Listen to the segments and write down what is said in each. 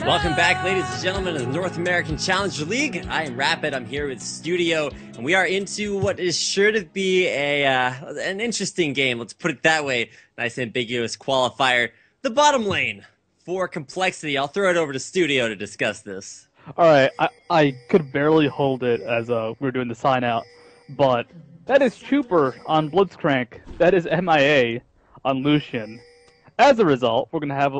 Welcome back, ladies and gentlemen, to the North American Challenger League. I am Rapid. I'm here with Studio, and we are into what is sure to be an interesting game. Let's put it that way. Nice ambiguous qualifier. The bottom lane for CompLexity. I'll throw it over to Studio to discuss this. All right, I could barely hold it as we were doing the sign out, but that is Chuper on Blitzcrank. That is MIA on Lucian. As a result, we're going to have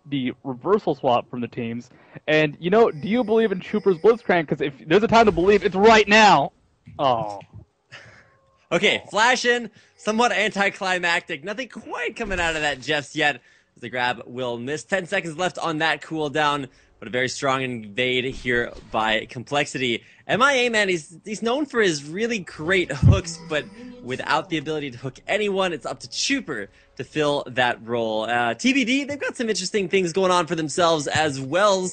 the reversal swap from the teams. And, you know, do you believe in Chuper's Blitzcrank? Because if there's a time to believe, it's right now. Oh. Okay, flash in, somewhat anticlimactic. Nothing quite coming out of that just yet, as the grab will miss. 10 seconds left on that cooldown, but a very strong invade here by CompLexity. MIA, man, he's known for his really great hooks, but without the ability to hook anyone, it's up to Chuper to fill that role. TBD, they've got some interesting things going on for themselves as well.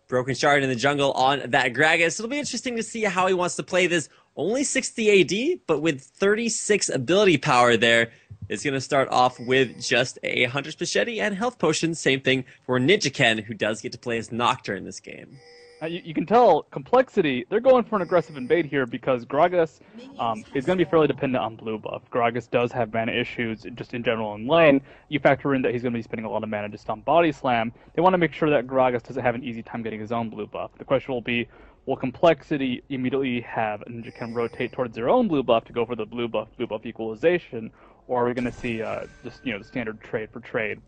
Broken Shard in the jungle on that Gragas. It'll be interesting to see how he wants to play this. Only 60 AD, but with 36 ability power there. It's going to start off with just a Hunter's Machete and Health Potion. Same thing for Ninja Ken, who does get to play as Nocturne in this game. You can tell CompLexity, they're going for an aggressive invade here because Gragas is going to be fairly dependent on blue buff. Gragas does have mana issues just in general in lane. You factor in that he's going to be spending a lot of mana just on Body Slam. They want to make sure that Gragas doesn't have an easy time getting his own blue buff. The question will be, will CompLexity immediately have Ninja Ken rotate towards their own blue buff to go for the blue buff equalization, or are we going to see just the standard trade for trade?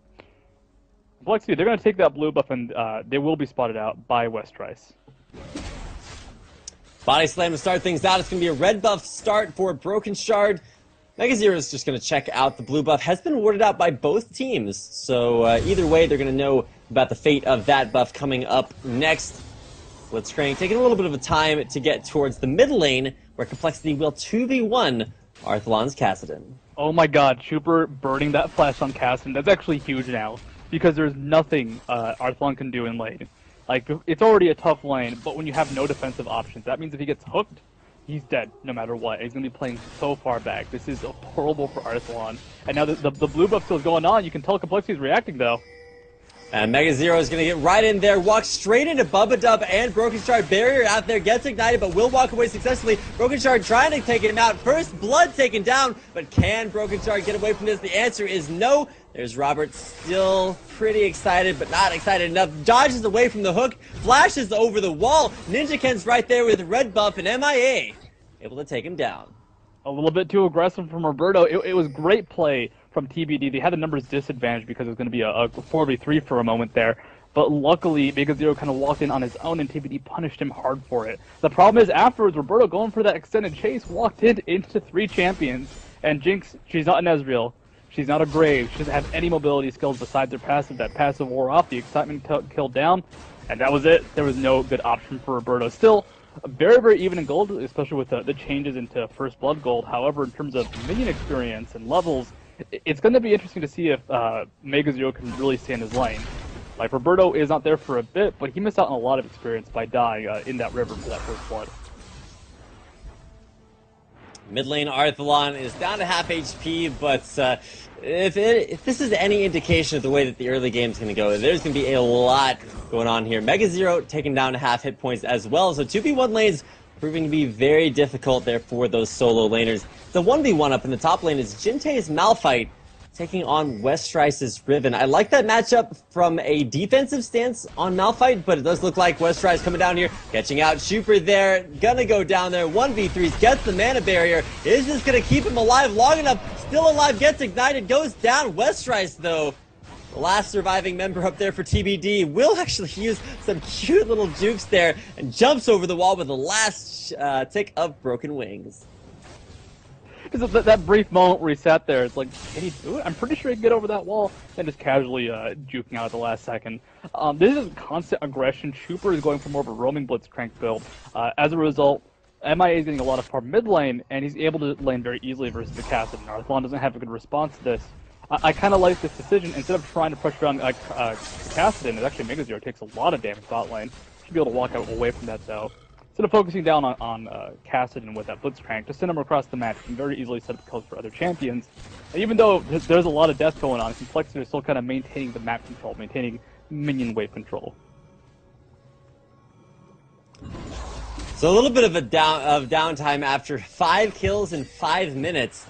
CompLexity, they're going to take that blue buff, and they will be spotted out by Westrice. Body Slam to start things out. It's going to be a red buff start for Broken Shard. Mega Zero is just going to check out the blue buff. Has been awarded out by both teams, so either way, they're going to know about the fate of that buff coming up next. Blitzcrank taking a little bit of a time to get towards the mid lane, where CompLexity will 2v1 Arthalon's Kassadin. Oh my god, Chuper burning that flash on Kassadin. That's actually huge now, because there's nothing Arthalon can do in lane. Like, it's already a tough lane, but when you have no defensive options, that means if he gets hooked, he's dead no matter what. He's going to be playing so far back. This is horrible for Arthalon. And now the blue buff still is going on. You can tell CompLexity is reacting, though. And Mega Zero is going to get right in there, walk straight into Bubba Dub and Broken Shard. Barrier out there, gets ignited, but will walk away successfully. Broken Shard trying to take him out. First blood taken down, but can Broken Shard get away from this? The answer is no. There's Robert, still pretty excited, but not excited enough. Dodges away from the hook, flashes over the wall. Ninja Ken's right there with red buff, and MIA able to take him down. A little bit too aggressive from Roberto. It was great play from TBD. They had the numbers disadvantage because it was going to be a 4v3 for a moment there. But luckily, Mega Zero kind of walked in on his own, and TBD punished him hard for it. The problem is, afterwards, Roberto, going for that extended chase, walked into 3 champions. And Jinx, she's not an Ezreal. She's not a Grave. She doesn't have any mobility skills besides her passive. That passive wore off. The excitement killed down. And that was it. There was no good option for Roberto. Still, very, very even in gold, especially with the changes into First Blood gold. However, in terms of minion experience and levels, it's going to be interesting to see if Mega Zero can really stay in his lane. Like, Roberto is not there for a bit, but he missed out on a lot of experience by dying in that river for that First Blood. Mid lane Arthalon is down to half HP, but if this is any indication of the way that the early game is going to go, there's going to be a lot going on here. Mega Zero taking down to half hit points as well, so 2v1 lanes proving to be very difficult there for those solo laners. The 1v1 up in the top lane is Jintae's Malphite taking on Westrice's Riven. I like that matchup from a defensive stance on Malphite, but it does look like Westrice coming down here, catching out Chuper there, gonna go down there, 1v3s, gets the mana barrier, is this gonna keep him alive long enough, still alive, gets ignited, goes down. Westrice, though, the last surviving member up there for TBD, will actually use some cute little jukes there, and jumps over the wall with the last tick of Broken Wings. That brief moment where he sat there, it's like, can he do it? I'm pretty sure he can get over that wall, and just casually juking out at the last second. This is constant aggression. Chuper is going for more of a roaming Blitzcrank build. As a result, MIA is getting a lot of power mid lane, and he's able to lane very easily versus the Kassadin. Arthalon doesn't have a good response to this. I kind of like this decision. Instead of trying to pressure on Kassadin, it actually Mega Zero takes a lot of damage bot lane. Should be able to walk away from that, though. Instead of focusing down on Kassadin with that Blitzcrank, just send him across the map. You can very easily set up kills for other champions. And even though there's a lot of death going on, CompLexity is still kind of maintaining the map control, maintaining minion wave control. So a little bit of a downtime after 5 kills in 5 minutes.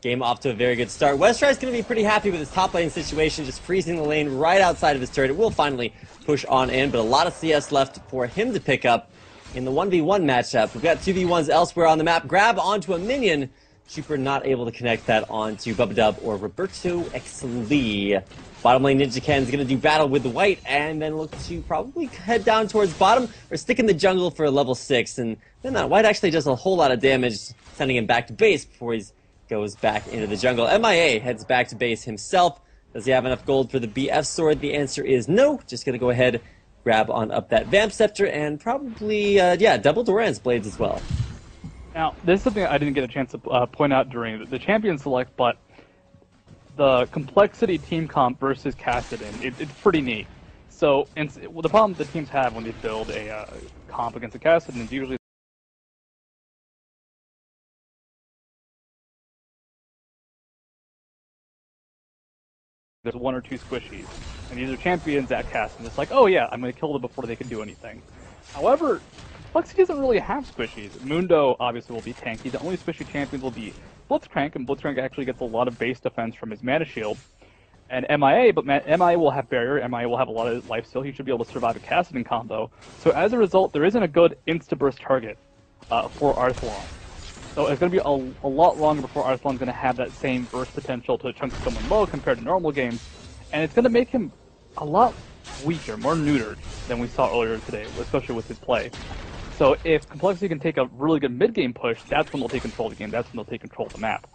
Game off to a very good start. Westride's going to be pretty happy with his top lane situation, just freezing the lane right outside of his turret. It will finally push on in, but a lot of CS left for him to pick up in the 1v1 matchup. We've got 2v1s elsewhere on the map. Grab onto a minion. Super not able to connect that onto Bubba Dub or Roberto X Lee. Bottom lane Ninja Ken's going to do battle with the white and then look to probably head down towards bottom or stick in the jungle for a level 6. And then that white actually does a whole lot of damage, sending him back to base before he goes back into the jungle. MIA heads back to base himself. Does he have enough gold for the BF sword? The answer is no. Just going to go ahead, grab on up that Vamp Scepter and probably, double Doran's blades as well. Now, this is something I didn't get a chance to point out during the champion select, but the CompLexity team comp versus Kassadin, it's pretty neat. So, the problem the teams have when they build a comp against a Kassadin is usually there's 1 or 2 squishies, and these are champions at Kassadin. It's like, oh yeah, I'm going to kill them before they can do anything. However, CompLexity doesn't really have squishies. Mundo obviously will be tanky. The only squishy champions will be Blitzcrank, and Blitzcrank actually gets a lot of base defense from his mana shield. And MIA, but MIA will have barrier, MIA will have a lot of life still. He should be able to survive a Kassadin combo. So as a result, there isn't a good insta-burst target for Arthlon. So it's going to be a lot longer before Arthlon's going to have that same burst potential to chunk someone low compared to normal games. And it's going to make him a lot weaker, more neutered than we saw earlier today, especially with his play. So if CompLexity can take a really good mid-game push, that's when they'll take control of the game, that's when they'll take control of the map.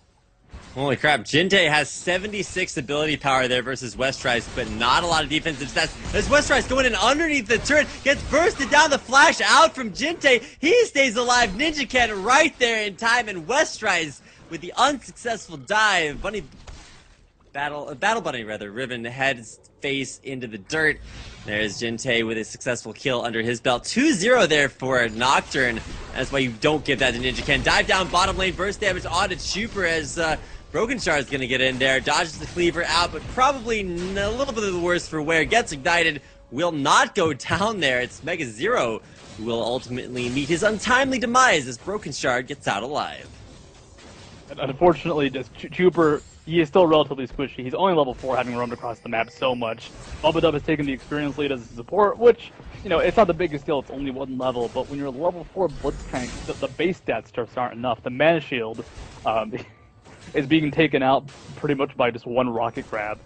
Holy crap, Jinte has 76 ability power there versus Westrice, but not a lot of defensive stats. As Westrice going in underneath the turret, gets bursted down, the flash out from Jinte. He stays alive, Ninja Ken right there in time, and Westrice with the unsuccessful dive. Battle Bunny, Riven heads face into the dirt. There's Jinte with a successful kill under his belt. 2-0 there for Nocturne. That's why you don't give that to Ninja Ken. Dive down bottom lane, burst damage onto Chuper as Broken Shard's going to get in there. Dodges the cleaver out, but probably a little bit of the worst for Where. Gets ignited, will not go down there. It's Mega Zero who will ultimately meet his untimely demise as Broken Shard gets out alive. And unfortunately, just Chuper, he is still relatively squishy. He's only level 4, having roamed across the map so much. Bubba Dub has taken the experience lead as a support, which, you know, it's not the biggest deal, it's only 1 level, but when you're level 4 Blitzcrank, the base stats just aren't enough. The mana shield is being taken out pretty much by just 1 rocket grab.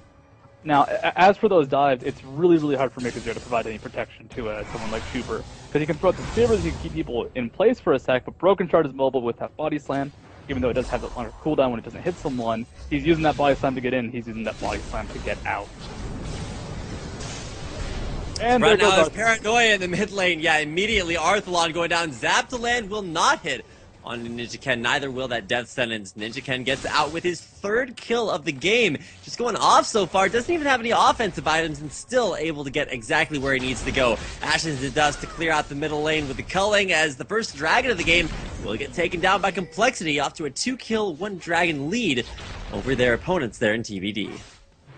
Now, as for those dives, it's really, really hard for Mega Zero to provide any protection to someone like Chuper, because he can throw out the shivers, he can keep people in place for a sec, but Broken Shard is mobile with that body slam. Even though it does have a longer cooldown when it doesn't hit someone, he's using that body slam to get in, he's using that body slam to get out. And right now, there's Paranoia in the mid lane. Yeah, immediately Arthlon going down. Zap to land will not hit on Ninja Ken. Neither will that death sentence. Ninja Ken gets out with his 3rd kill of the game. Just going off so far. Doesn't even have any offensive items and still able to get exactly where he needs to go. Ashes to dust to clear out the middle lane with the culling as the first dragon of the game will get taken down by CompLexity, off to a 2-kill, 1-dragon lead over their opponents there in TBD.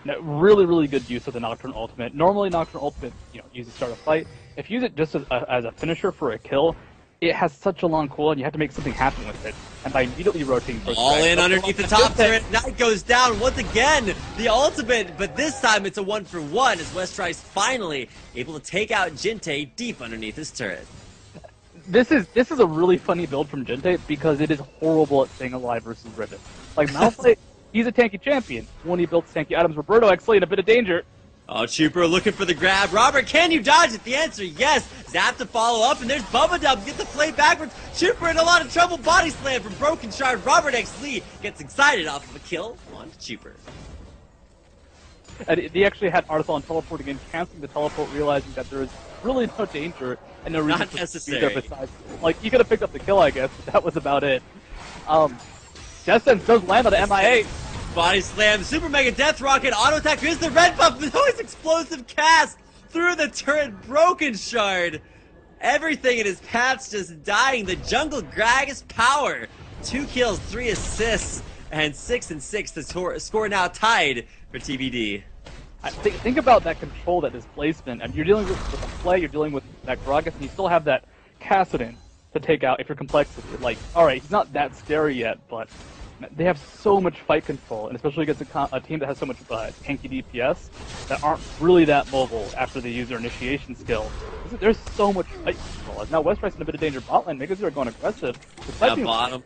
Now, really, really good use of the Nocturne ultimate. Normally, Nocturne ultimate, use to start a fight. If you use it just as a finisher for a kill, it has such a long cooldown, you have to make something happen with it. And by immediately rotating first all in underneath the top turret, Knight goes down once again, the ultimate, but this time it's a 1-for-1 as Westrice finally able to take out Jinte deep underneath his turret. This is a really funny build from Jinte because it is horrible at staying alive versus Riven. Like, Malphite, he's a tanky champion. When he builds tanky items, Roberto actually in a bit of danger. Oh, Chuper looking for the grab. Robert, can you dodge it? The answer, yes. Zap to follow up, and there's Bubba Dub. Get the play backwards. Chuper in a lot of trouble. Body slam from Broken Shard. Robert X Lee gets excited off of a kill on Chuper. And he actually had Arthlon teleporting in, canceling the teleport, realizing that there is really no danger and no reason not necessary. Besides, like, he could have picked up the kill, I guess, but that was about it. Death Sense does land on the MIA. Body slam, super mega death rocket, auto attack. Here's the red buff with always explosive cast through the turret. Broken Shard. Everything in his path's just dying. The jungle Gragas power. 2 kills, 3 assists, and 6 and 6. The score now tied for TBD. Think about that control, that displacement. And you're dealing with a play, you're dealing with that Gragas, and you still have that Kassadin to take out if you're CompLexity. Like, alright, he's not that scary yet, but they have so much fight control, and especially against a team that has so much tanky DPS that aren't really that mobile after they use their initiation skill. There's so much fight control. Now Westrice in a bit of danger bot lane. Mega Zero going aggressive. At bottom.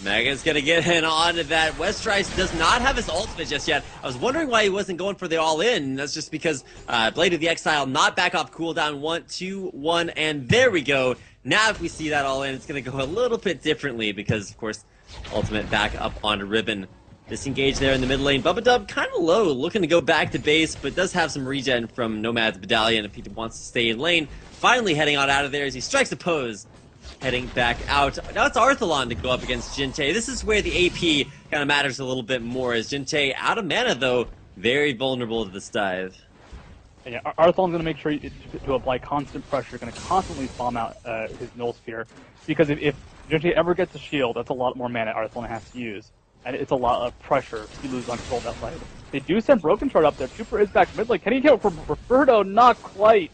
Mega's gonna get in onto that. Westrice does not have his ultimate just yet. I was wondering why he wasn't going for the all-in. That's just because Blade of the Exile not back off cooldown. 1, 2, 1, and there we go. Now if we see that all-in, it's gonna go a little bit differently because, of course, ultimate back up onto Ribbon. Disengage there in the mid lane. Bubba Dub kind of low, looking to go back to base, but does have some regen from Nomad's Medallion if he wants to stay in lane. Finally heading out of there as he strikes a pose. Heading back out. Now it's Arthalon to go up against Jinte. This is where the AP kind of matters a little bit more, as Jinte, out of mana though, very vulnerable to this dive. Yeah, Arthalon's going to make sure to apply constant pressure, going to constantly bomb out his Null Sphere, because if Jinte ever gets a shield, that's a lot more mana Arthalon has to use, and it's a lot of pressure if you lose on control that lane. They do send Broken Shard up there. Trooper is back mid lane. Can he kill for Roberto? Not quite.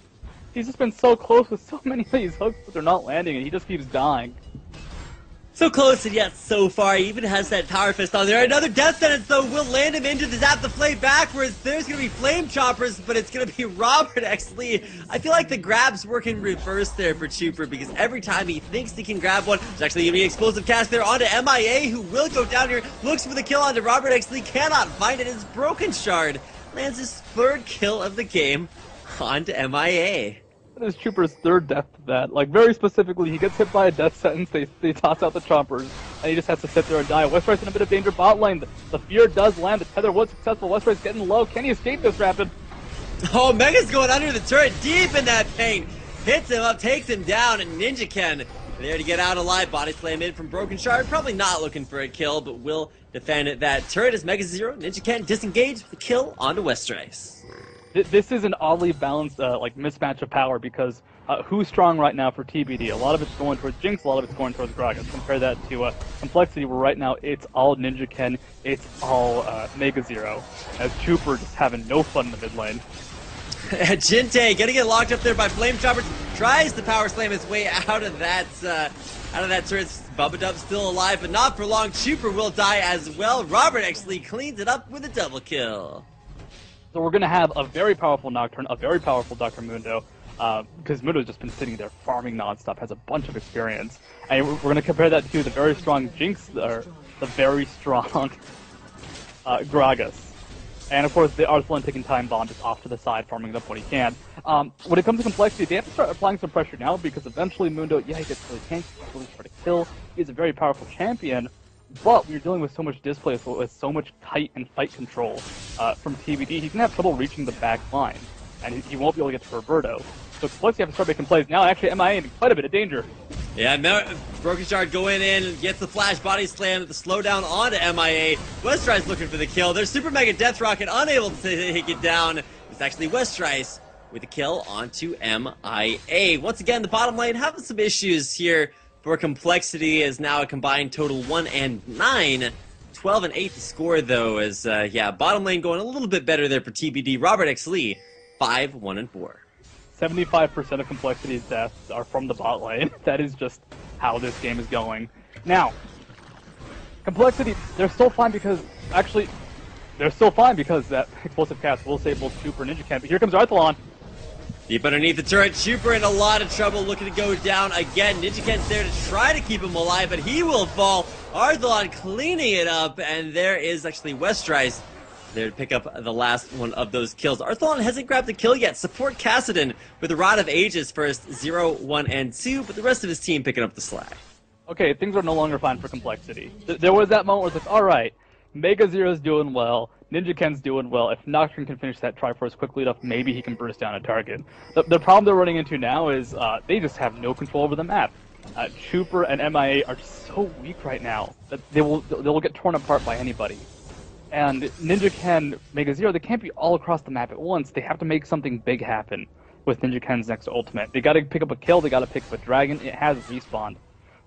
He's just been so close with so many of these hooks, but they're not landing, and he just keeps dying. So close and yet so far. He even has that Power Fist on there. Another Death Sentence, though, will land him into the Zap the Flame backwards. There's going to be Flame Choppers, but it's going to be Robert X. Lee. I feel like the grab's working reverse there for Trooper, because every time he thinks he can grab one, there's actually going to be Explosive Cast there onto MIA, who will go down here, looks for the kill onto Robert X. Lee, cannot find it. His Broken Shard lands his third kill of the game onto MIA. That is Trooper's third death to that. Like, very specifically, he gets hit by a death sentence, they toss out the choppers, and he just has to sit there and die. Westrice in a bit of danger bot lane. The fear does land, the tether was successful. Westrice getting low. Can he escape this rapid? Oh, Mega's going under the turret, deep in that paint. Hits him up, takes him down, and Ninja Ken there to get out alive. Body slam in from Broken Shard. Probably not looking for a kill, but will defend that turret as Mega Zero. Ninja Ken disengaged with the kill onto Westrice. This is an oddly balanced like mismatch of power, because who's strong right now for TBD? A lot of it's going towards Jinx, a lot of it's going towards Gragas. Compare that to CompLexity, where right now it's all Ninja Ken, it's all Mega Zero, as Trooper just having no fun in the mid lane. Jinte gonna get locked up there by Flame Choppers. Tries to power slam his way out of that turret. Bubba Dub still alive, but not for long. Trooper will die as well. Robert actually cleans it up with a double kill. So we're going to have a very powerful Nocturne, a very powerful Dr. Mundo, because Mundo's just been sitting there farming nonstop, has a bunch of experience. And we're going to compare that to the very strong Jinx, or the very strong Gragas. And of course, the Arthalon taking Time Bomb just off to the side, farming it up when he can. When it comes to CompLexity, they have to start applying some pressure now, because eventually Mundo, yeah, he gets really tanky, he's really hard to kill, he's a very powerful champion, but when you're dealing with so much display, with so much kite and fight control from TBD, he's going to have trouble reaching the back line, and he won't be able to get to Roberto. So CompLexity have to start making plays now. Actually, MIA in quite a bit of danger. Yeah, Broken Shard going in, gets the flash body slam, the slowdown onto MIA. Westrice looking for the kill. There's Super Mega Death Rocket, unable to take it down. It's actually Westrice with the kill onto MIA. Once again, the bottom lane having some issues here for CompLexity, is now a combined total 1 and 9. 12 and 8 to score, though, as, yeah, bottom lane going a little bit better there for TBD. Robert X. Lee, 5, 1, and 4. 75% of CompLexity's deaths are from the bot lane. That is just how this game is going. Now, CompLexity, they're still fine because, actually, they're still fine because that explosive cast will save both Trooper and Ninja Ken. But here comes Arthalon. Deep underneath the turret, Trooper in a lot of trouble, looking to go down again. Ninja Ken's there to try to keep him alive, but he will fall. Arthalon cleaning it up, and there is actually Westrice there to pick up the last one of those kills. Arthalon hasn't grabbed the kill yet. Support Kassadin with the Rod of Ages first, 0, 1, and 2, but the rest of his team picking up the slack. Okay, things are no longer fine for CompLexity. There was that moment where it's like, alright, Mega Zero's doing well, Ninja Ken's doing well. If Nocturne can finish that Triforce quickly enough, maybe he can burst down a target. The problem they're running into now is they just have no control over the map. Trooper and MIA are just so weak right now that they will get torn apart by anybody. And Ninja Ken, Mega Zero, they can't be all across the map at once. They have to make something big happen with Ninja Ken's next ultimate. They got to pick up a kill, they got to pick up a dragon. It has respawned.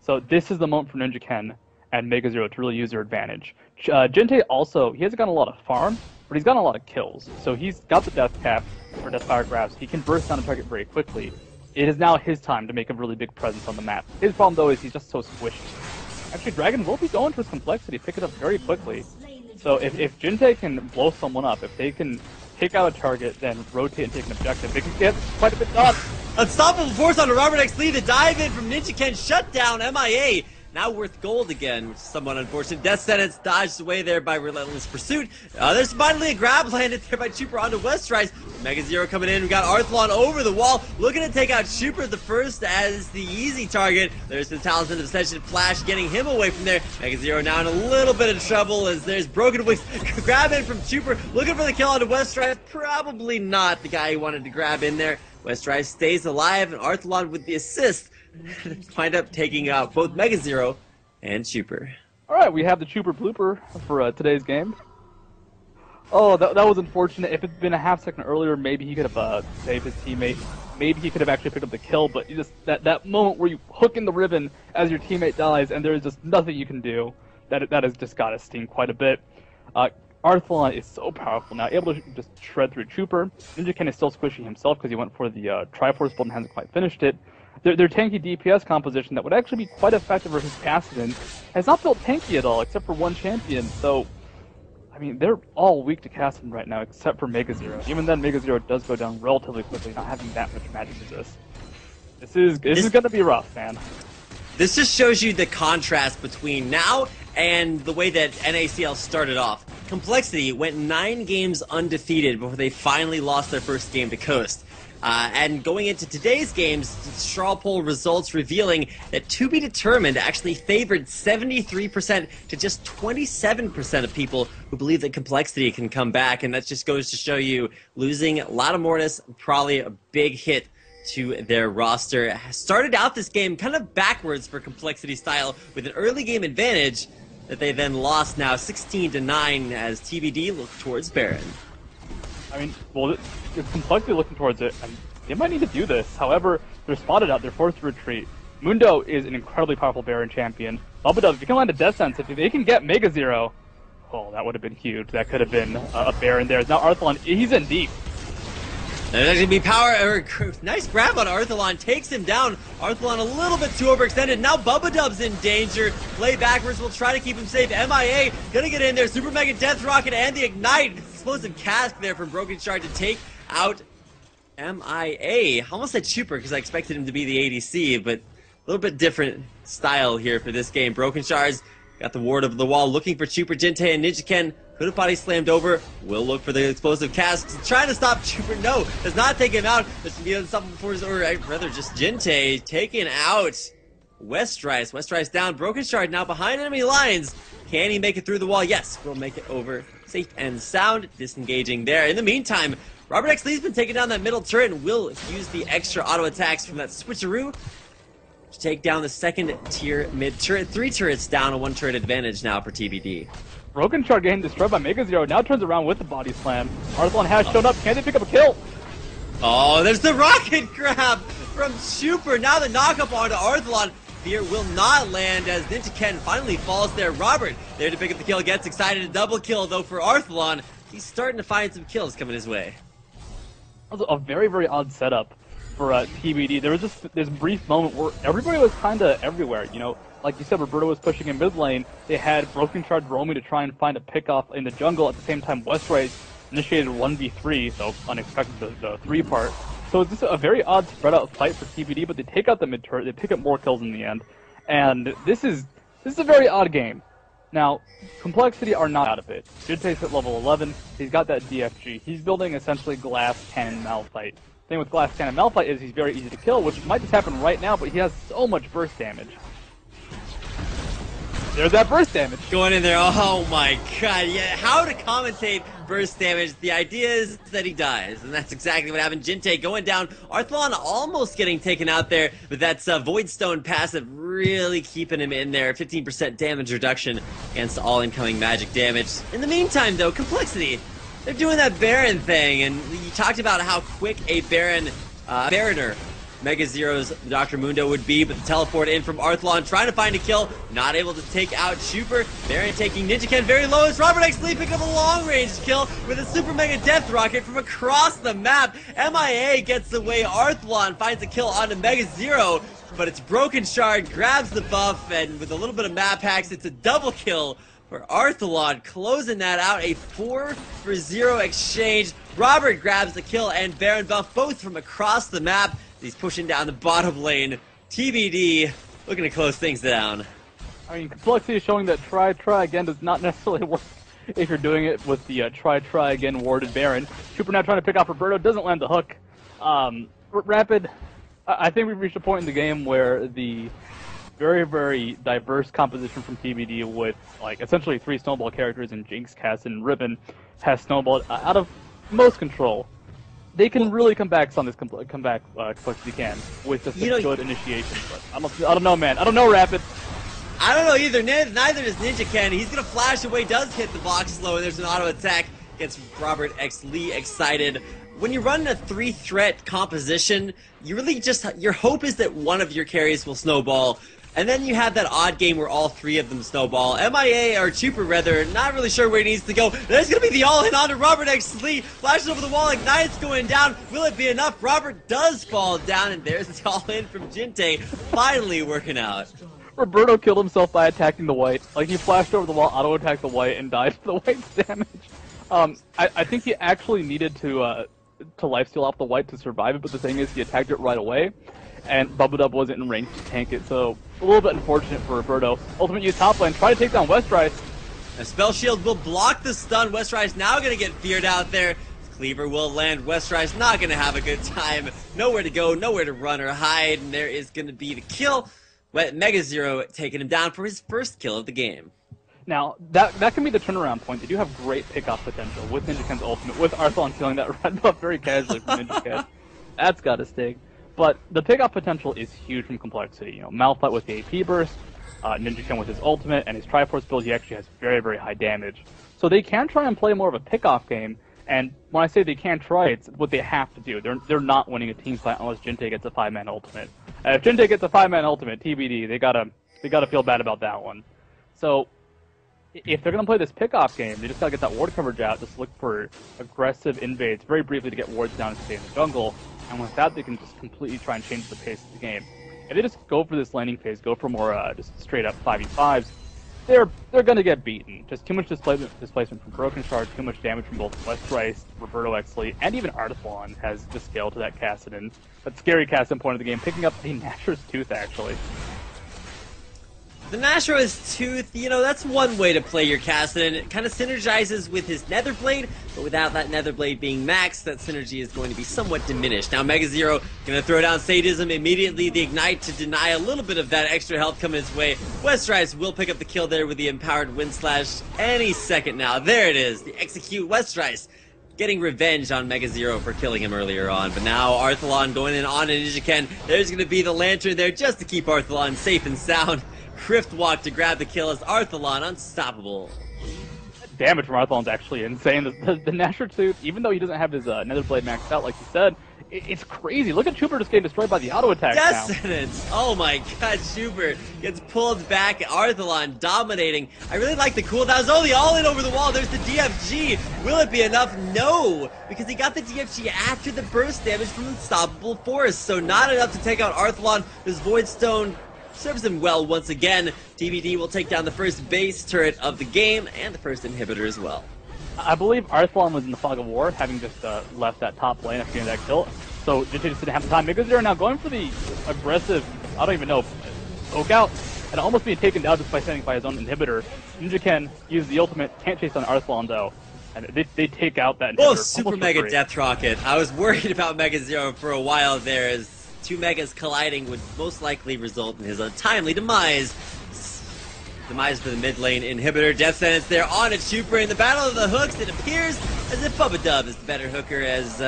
So this is the moment for Ninja Ken and Mega Zero to really use their advantage. Jinte also, he hasn't gotten a lot of farm, but he's gotten a lot of kills. So he's got the death cap for death fire grabs. He can burst down a target very quickly. it is now his time to make a really big presence on the map. His problem, though, is he's just so squishy. Actually, Dragon will be going for his Complexity, pick it up very quickly. So if Jinte can blow someone up, if they can take out a target, then rotate and take an objective, they can get quite a bit done. Unstoppable force on Robert X. Lee, the dive in from Ninja Ken, shut down MIA. Now worth gold again, which is somewhat unfortunate. Death Sentence dodged away there by Relentless Pursuit. There's finally a grab landed there by Chuper onto Westrise. Mega Zero coming in. We got Arthlon over the wall, looking to take out Chuper the first as the easy target. There's the Talisman of Ascension Flash getting him away from there. Mega Zero now in a little bit of trouble as there's Broken Wings. Grab in from Chuper, looking for the kill onto Westrise. Probably not the guy he wanted to grab in there. Westrise stays alive, and Arthlon with the assist wind up taking out both Mega Zero and Chuper. Alright, we have the Chuper blooper for today's game. Oh, that was unfortunate. If it had been a half second earlier, maybe he could have saved his teammate. Maybe he could have actually picked up the kill, but you just that moment where you hook in the ribbon as your teammate dies and there's just nothing you can do, that has just got to sting quite a bit. Arthlon is so powerful now, able to just shred through Chuper. Ninja Ken is still squishy himself because he went for the Triforce build and hasn't quite finished it. Their tanky DPS composition that would actually be quite effective versus Kassadin has not built tanky at all, except for one champion, so I mean, they're all weak to Kassadin right now, except for Mega Zero. Even then, Mega Zero does go down relatively quickly, not having that much magic resist. This is gonna be rough, man. This just shows you the contrast between now and the way that NACL started off. CompLexity went 9 games undefeated before they finally lost their first game to Coast. And going into today's games, straw poll results revealing that To Be Determined actually favored 73% to just 27% of people who believe that CompLexity can come back, and that just goes to show you losing Lattimortis, probably a big hit to their roster. Started out this game kind of backwards for CompLexity style with an early game advantage that they then lost now 16-9 as TBD looked towards Baron. I mean, well, if CompLexity looking towards it, and they might need to do this. However, they're spotted out, they're forced to retreat. Mundo is an incredibly powerful Baron champion. Bubba if you can land a Death Sense, if they can get Mega Zero, oh, that would have been huge. That could have been a Baron there. Now Arthlon, he's in deep. There's going to be power, nice grab on Arthlon, takes him down. Arthlon a little bit too overextended. Now Bubba Dub's in danger. Play backwards, will try to keep him safe. MIA gonna get in there. Super Mega Death Rocket and the Ignite. Explosive Cask there from Broken Shard to take out MIA. Almost said Chuper because I expected him to be the ADC, but a little bit different style here for this game. Broken Shards got the ward of the wall, looking for Chuper, Jinte, and Ninja Ken. Could have body slammed over. Will look for the explosive casks. Trying to stop Chuper. No, does not take him out. This should be unstoppable force, or rather just Jinte taking out Westrise. Westrise down. Broken Shard now behind enemy lines. Can he make it through the wall? Yes, we'll make it over. Safe and sound. Disengaging there. In the meantime, Robert X. Lee's been taking down that middle turret and will use the extra auto attacks from that switcheroo to take down the second tier mid turret. 3 turrets down, a 1 turret advantage now for TBD. Broken Shard getting destroyed by Mega Zero, now turns around with the body slam. Arthlon has shown up, can they pick up a kill? Oh, there's the rocket grab from Chuper. Now the knockup onto Arthlon. Fear will not land as Ninja Ken finally falls there. Robert there to pick up the kill, gets excited. A double kill though for Arthlon. He's starting to find some kills coming his way. That was a very, very odd setup for TBD. There was just this brief moment where everybody was kind of everywhere, you know. Like you said, Roberto was pushing in mid lane. They had Broken Shard roaming to try and find a pickoff in the jungle. At the same time, Westray initiated 1v3, so unexpected the 3 part. So it's just a very odd spread out fight for TBD, but they take out the mid turret, they pick up more kills in the end. And this is a very odd game. Now, CompLexity are not out of it. Jinte's at level 11, he's got that DFG. He's building essentially Glass Cannon Malphite. The thing with Glass Cannon Malphite is he's very easy to kill, which might just happen right now, but he has so much burst damage. There's that burst damage. Going in there, oh my god, yeah, how to commentate burst damage. The idea is that he dies, and that's exactly what happened. Jinte going down, Arthlon almost getting taken out there, but that's Void Stone passive really keeping him in there. 15% damage reduction against all incoming magic damage. In the meantime though, CompLexity, they're doing that Baron thing, and you talked about how quick a Baroner Mega Zero's Dr. Mundo would be, but the teleport in from Arthlon trying to find a kill, not able to take out Super. Baron taking Ninja Ken very low as Robert X. Lee picking up a long-range kill with a Super Mega Death Rocket from across the map. MIA gets away, Arthlon finds a kill onto Mega Zero, but it's Broken Shard, grabs the buff, and with a little bit of map hacks, it's a double kill for Arthlon, closing that out, a 4-for-0 exchange. Robert grabs the kill and Baron buff both from across the map. He's pushing down the bottom lane. TBD looking to close things down. I mean, CompLexity is showing that try again does not necessarily work if you're doing it with the try again warded Baron. Super now trying to pick off Roberto, doesn't land the hook. Rapid, I think we've reached a point in the game where the very diverse composition from TBD with like essentially 3 snowball characters in Jinx, Cass, and Ribbon has snowballed out of most control. They can really come back on this CompLexity can with just a good initiation. But I don't know, man. I don't know, Rapid. I don't know either. Neither does Ninja Ken. He's gonna flash away, does hit the box slow, and there's an auto attack. Gets Robert X. Lee excited. When you run a 3-threat composition, you really just your hope is that one of your carries will snowball. And then you have that odd game where all 3 of them snowball. MIA, or Chuper rather, not really sure where he needs to go. There's going to be the all-in onto Robert X. Lee. Flashes over the wall, Ignite's going down. Will it be enough? Robert does fall down, and there's the all-in from Jinte. Finally working out. Roberto killed himself by attacking the white. Like, he flashed over the wall, auto-attacked the white, and died for the white's damage. I think he actually needed to lifesteal off the white to survive it, but the thing is, he attacked it right away. And Bubba Dub wasn't in range to tank it, so a little bit unfortunate for Roberto. Ultimate use top lane, try to take down Westrise. A Spell Shield will block the stun. Westrise now going to get feared out there. Cleaver will land. Westrise not going to have a good time. Nowhere to go, nowhere to run or hide, and there is going to be the kill. Mega Zero taking him down for his first kill of the game. Now, that can be the turnaround point. They do have great pickoff potential with Ninja Ken's ultimate, with Arthlon killing that red buff very casually from Ninja Ken. That's got to sting. But the pickoff potential is huge from CompLexity. You know, Malphite with the AP burst, Ninja Ken with his ultimate, and his Triforce build, he actually has very high damage. So they can try and play more of a pickoff game, and when I say they can try, it's what they have to do. They're not winning a team fight unless Jinte gets a 5-man ultimate. If Jinte gets a 5-man ultimate, TBD, they gotta feel bad about that one. So if they're gonna play this pickoff game, they just gotta get that ward coverage out, just look for aggressive invades very briefly to get wards down and stay in the jungle. And with that, they can just completely try and change the pace of the game. If they just go for this laning phase, go for more just straight up 5v5s, they're going to get beaten. Just too much displacement from Broken Shard, too much damage from both Westrise, Roberto X. Lee, and even Arthlon has just scaled to that Kassadin. That scary Kassadin point of the game, picking up a Nashor's Tooth, actually. The Nashor's Tooth, you know, that's one way to play your Kassadin. It kind of synergizes with his Netherblade, but without that Netherblade being maxed, that synergy is going to be somewhat diminished. Now Mega Zero going to throw down Sadism immediately, the Ignite to deny a little bit of that extra health coming his way. Westrise will pick up the kill there with the Empowered Wind Slash any second now. There it is, the Execute Westrise. Getting revenge on Mega Zero for killing him earlier on, but now Arthlon going in on Ninja Ken. There's going to be the Lantern there just to keep Arthlon safe and sound. Rift Walk to grab the kill as Arthlon unstoppable. Damage from Arthlon's actually insane. The Nashor Tooth, even though he doesn't have his Netherblade maxed out, like you said, it's crazy. Look at Chuper just getting destroyed by the auto attack. Death Sentence! Oh my god, Chuper gets pulled back. Arthlon dominating. I really like the cooldowns. Oh, the all-in over the wall. There's the DFG. Will it be enough? No, because he got the DFG after the burst damage from Unstoppable Force, so not enough to take out Arthlon. His Void Stone serves him well once again. TBD will take down the first base turret of the game and the first inhibitor as well. I believe Arthlon was in the fog of war, having just left that top lane after getting that kill. So Jinte just didn't have the time. Because they're now going for the aggressive, I don't even know, poke out, and almost being taken down just by standing by his own inhibitor. Ninja Ken used the ultimate, can't chase on Arthlon though. And they take out that inhibitor. Oh, Super Mega Death Rocket. I was worried about Mega Zero for a while there, as 2 Megas colliding would most likely result in his untimely demise. Demise for the mid lane inhibitor. Death Sentence there on it. Chuper in the battle of the hooks. It appears as if Bubba Dub is the better hooker, as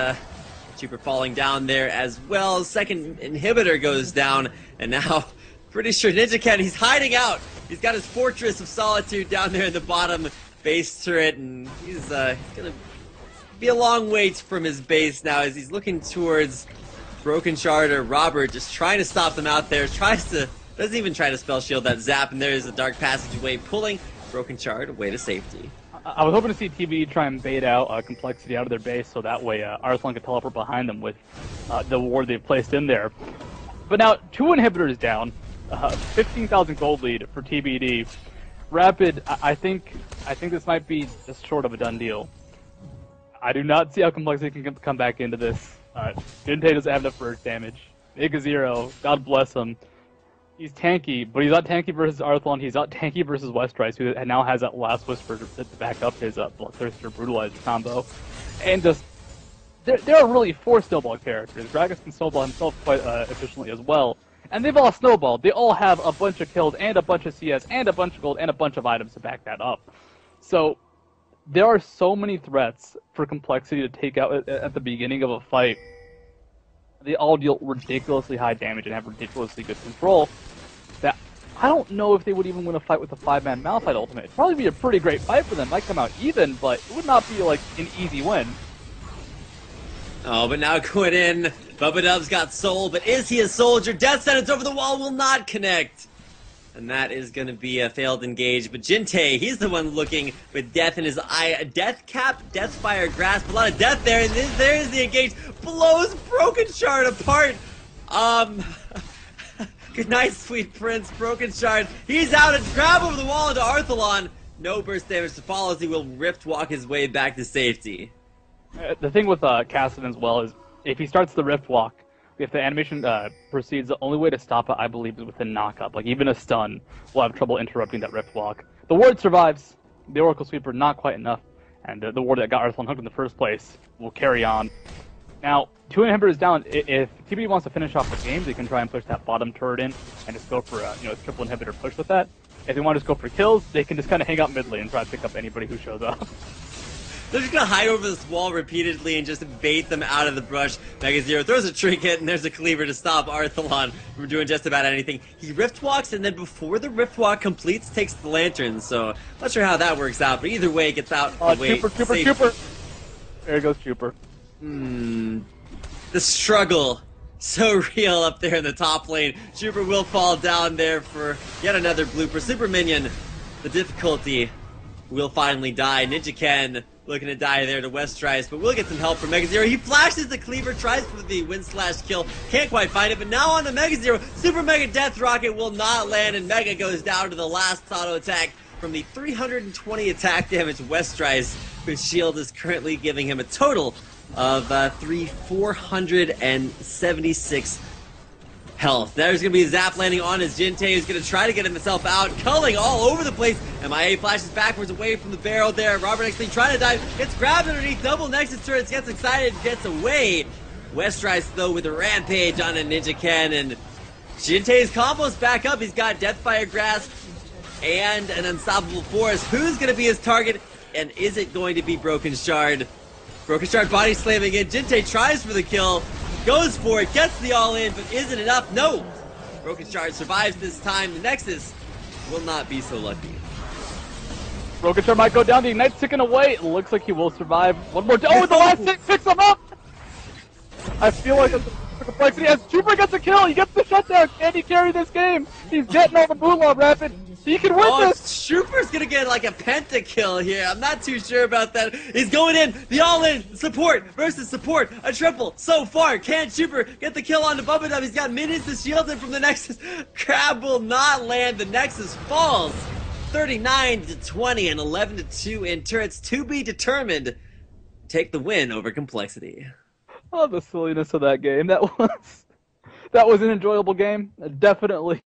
Chuper falling down there as well. Second inhibitor goes down, and now pretty sure Ninja Ken, he's hiding out. He's got his Fortress of Solitude down there in the bottom base turret, and he's gonna be a long wait from his base now as he's looking towards Broken Shard or Robert just trying to stop them out there. Doesn't even try to spell shield that zap, and there's a dark passageway pulling Broken Shard away to safety. I was hoping to see TBD try and bait out CompLexity out of their base, so that way Arslan could teleport behind them with the ward they've placed in there. But now, 2 inhibitors down, 15,000 gold lead for TBD. Rapid, I think this might be just short of a done deal. I do not see how CompLexity can come back into this. Jintei doesn't have enough burst damage. Mega0, God bless him. He's tanky, but he's not tanky versus Arthlon. He's not tanky versus Westrice, who now has that last Whisper to back up his Bloodthirster Brutalizer combo. And just, there are really 4 Snowball characters. Gragas can Snowball himself quite efficiently as well. And they've all Snowballed. They all have a bunch of kills, and a bunch of CS, and a bunch of gold, and a bunch of items to back that up. So, there are so many threats for CompLexity to take out at the beginning of a fight. They all deal ridiculously high damage and have ridiculously good control. That I don't know if they would even win a fight with a 5-man Malphite ultimate. It'd probably be a pretty great fight for them. Might come out even, but it would not be like an easy win. Oh, but now going in, Bubba Dub's got soul, but is he a soldier? Death sentence over the wall will not connect. And that is going to be a failed engage. But Jintei, he's the one looking with death in his eye. A death cap, death fire grasp, a lot of death there. And there is the engage. Blows Broken Shard apart. Good night, sweet prince. Broken Shard. He's out and grab over the wall into Arthalon. No burst damage to follow as he will rift walk his way back to safety. The thing with Cassidy as well is if he starts the rift walk, if the animation proceeds, the only way to stop it, I believe, is with a knock-up. Like, even a stun will have trouble interrupting that rift walk. The ward survives. The Oracle Sweeper, not quite enough. And the ward that got Arthalon hooked in the first place will carry on. Now, 2 inhibitors down. If TBD wants to finish off the game, they can try and push that bottom turret in and just go for a triple inhibitor push with that. If they want to just go for kills, they can just kind of hang out mid lane and try to pick up anybody who shows up. They're just gonna hide over this wall repeatedly and just bait them out of the brush. Mega0 throws a trinket and there's a cleaver to stop Arthalon from doing just about anything. He rift walks and then before the rift walk completes, takes the lantern. So not sure how that works out, but either way, gets out. Trooper. There goes Trooper. The struggle, so real up there in the top lane. Trooper will fall down there for yet another blooper. Super Minion, the difficulty will finally die. Ninja Ken looking to die there to Westrice, but we'll get some help from Mega0. He flashes the cleaver, tries for the win/kill, can't quite find it, but now on to Mega0. Super Mega Death Rocket will not land, and Mega goes down to the last auto attack from the 320 attack damage Westrice, whose shield is currently giving him a total of 476 health. There's going to be a zap landing on his Jintei, who's going to try to get himself out, culling all over the place. MIA flashes backwards away from the barrel there. Robert actually trying to dive, gets grabbed underneath, double Nexus turrets, gets excited, gets away. Westrice, though, with a rampage on a Ninja Ken, and Jintei's combos back up. He's got Deathfire Grasp and an Unstoppable Force. Who's going to be his target, and is it going to be Broken Shard? Broken Shard body slamming in. Jintei tries for the kill. Goes for it, gets the all-in, but isn't enough? No! Broken Shard survives this time. The Nexus will not be so lucky. Broken Shard might go down. The Ignite's ticking away. It looks like he will survive. One more. Oh, the last hit picks him up! I feel like it's CompLexity as Trooper gets a kill. He gets the shutdown. Can he carry this game? He's getting all the moolah, Rapid. He can win this! Trooper's gonna get like a pentakill here. I'm not too sure about that. He's going in. The all-in. Support versus support. A triple so far. Can Trooper get the kill onto Bubba Dub? He's got minions to shield him from the Nexus. Crab will not land. The Nexus falls. 39-20 and 11-2 in turrets to be determined. Take the win over CompLexity. Oh, the silliness of that game. That was an enjoyable game. Definitely.